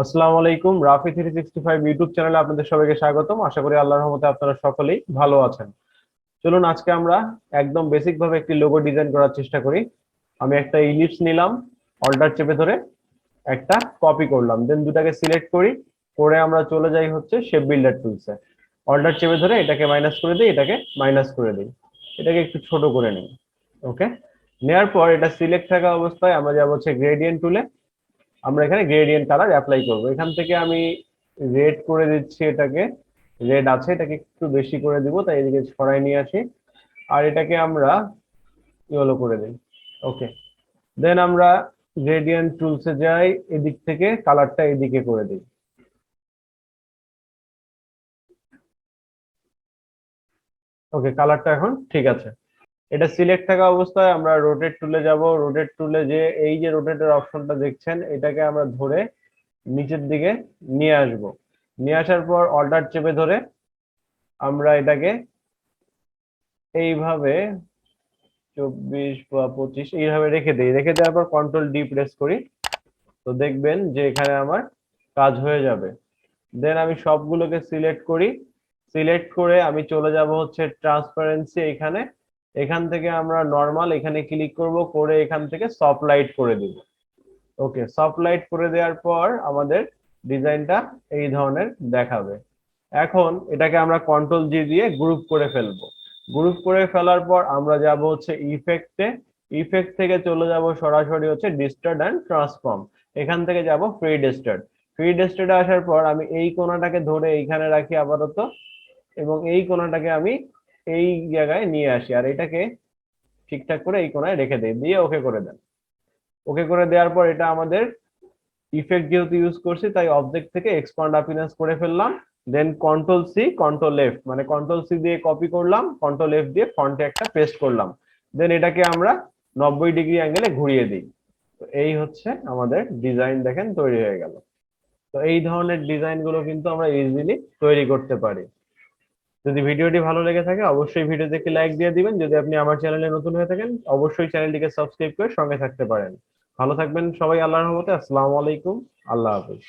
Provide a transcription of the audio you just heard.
আসসালামু আলাইকুম। রাফি 365 ইউটিউব চ্যানেলে আপনাদের সবাইকে স্বাগতম। আশা করি আল্লাহর রহমতে আপনারা সকলেই ভালো আছেন। চলুন আজকে আমরা একদম বেসিক ভাবে একটি লোগো ডিজাইন করার চেষ্টা করি। আমি একটা ইলিপস নিলাম, অল্টার চেপে ধরে একটা কপি করলাম, দেন দুটাকে সিলেক্ট করি, করে আমরা চলে যাই হচ্ছে শেপ বিল্ডার টুলসে। অল্টার চেপে ধরে এটাকে মাইনাস করে দিই, এটাকে মাইনাস করে দিই, এটাকে একটু ছোট করে নিই। ওকে, নেয়ার পর এটা সিলেক্ট থাকা অবস্থায় আমরা যাব হচ্ছে গ্রেডিয়েন্ট টুলে। আমরা এখানে গ্রেডিয়েন্ট কালার অ্যাপ্লাই করব। এখান থেকে আমি রেড করে দিচ্ছি, এটাকে রেড আছে, এটাকে একটু বেশি করে দিব, তাই এদিকে ছড়াই নিয়ে আসি। আর এটাকে আমরা ইয়েলো করে দিই। ওকে, দেন আমরা গ্রেডিয়েন্ট টুলসে যাই, এদিক থেকে কালারটা এদিকে করে দিই। ওকে, কালারটা এখন ঠিক আছে। এটা সিলেক্ট থাকা অবস্থায় আমরা রোটেট টুলে যাব। রোটেট টুলে যে এই যে রোটেটের অপশনটা দেখছেন, এটাকে আমরা ধরে নিচের দিকে নিয়ে আসব। নিয়ে আসার পর অল্টার চেপে ধরে আমরা এটাকে এইভাবে 24 বা 25 এইভাবে রেখে দিই। রেখে দেওয়ার পর কন্ট্রোল ডি প্রেস করি, তো দেখবেন যে এখানে আমার কাজ হয়ে যাবে। দেন আমি সবগুলোকে সিলেক্ট করি। সিলেক্ট করে আমি চলে যাব হচ্ছে ট্রান্সপারেন্সি, এখানে এখান থেকে আমরা নর্মাল এখানে ক্লিক করব, করে এখান থেকে সফট লাইট করে দিব। ওকে, সফট লাইট করে দেওয়ার পর আমাদের ডিজাইনটা এই ধরনের দেখাবে। এখন এটাকে আমরা কন্ট্রোল জি দিয়ে গ্রুপ করে ফেলবো। গ্রুপ করে ফেলার পর আমরা যাব হচ্ছে ইফেক্টে। ইফেক্ট থেকে চলে যাব সরাসরি হচ্ছে ডিস্টার্ট অ্যান্ড ট্রান্সফর্ম। এখান থেকে যাব ফ্রি ডিস্টার্ট। ফ্রি ডিস্টার্টে আসার পর আমি এই কোণাটাকে ধরে এইখানে রাখি আপাতত, এবং এই কোণাটাকে আমি এই জায়গায় নিয়ে আসি, আর এটাকে ঠিকঠাক করে এই কোণায় রেখে দিই, দিয়ে ওকে করে দেন। ওকে করে দেওয়ার পর এটা আমাদের ইফেক্ট যেহেতু ইউজ করছি, তাই অবজেক্ট থেকে এক্সপান্ড আপিয়ারেন্স করে ফেললাম। দেন কন্ট্রোল সি কন্ট্রোল এফ, মানে কন্ট্রোল সি দিয়ে কপি করলাম, কন্ট্রোল এফ দিয়ে ফন্টে একটা পেস্ট করলাম। দেন এটাকে আমরা 90 ডিগ্রি অ্যাঙ্গেলে ঘুরিয়ে দিই। তো এই হচ্ছে আমাদের ডিজাইন, দেখেন তৈরি হয়ে গেল। তো এই ধরনের ডিজাইন গুলো কিন্তু আমরা ইজিলি তৈরি করতে পারি। যদি ভিডিওটি ভালো লেগে থাকে অবশ্যই ভিডিওতে একটি লাইক দিয়ে দিবেন। যদি আপনি আমার চ্যানেলে নতুন হয়ে থাকেন অবশ্যই চ্যানেলটিকে সাবস্ক্রাইব করে সঙ্গে থাকতে পারেন। ভালো থাকবেন সবাই, আল্লাহর রহমতে। আসসালামু আলাইকুম, আল্লাহ হাফেজ।